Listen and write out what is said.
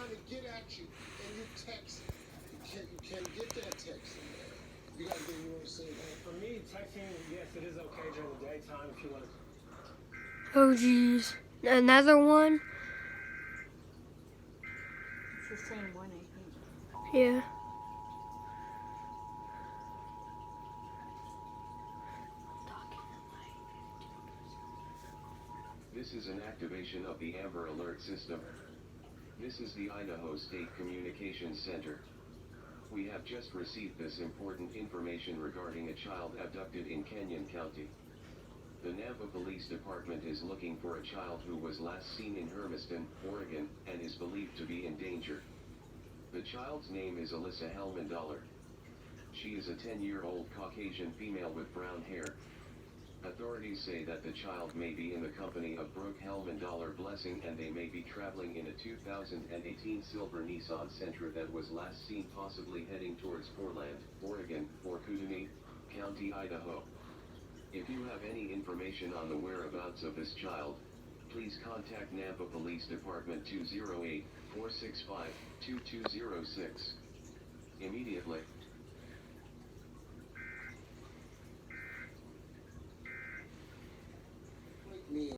trying to get at you, and you text. You can't get that text. You gotta get, you know what I'm saying? For me, texting, yes, it is okay during the daytime if you want to. Oh, geez. Another one? It's the same one, I think. Yeah. This is an activation of the Amber Alert system. This is the Idaho State Communications Center. We have just received this important information regarding a child abducted in Kenyon County. The Nampa Police Department is looking for a child who was last seen in Hermiston, Oregon, and is believed to be in danger. The child's name is Alyssa Helmann-Dollar. She is a 10-year-old Caucasian female with brown hair. Authorities say that the child may be in the company of Brooke Helmann-Dollar Blessing, and they may be traveling in a 2018 silver Nissan Sentra that was last seen possibly heading towards Portland, Oregon, or Kootenai County, Idaho. If you have any information on the whereabouts of this child, please contact Nampa Police Department 208-465-2206 immediately.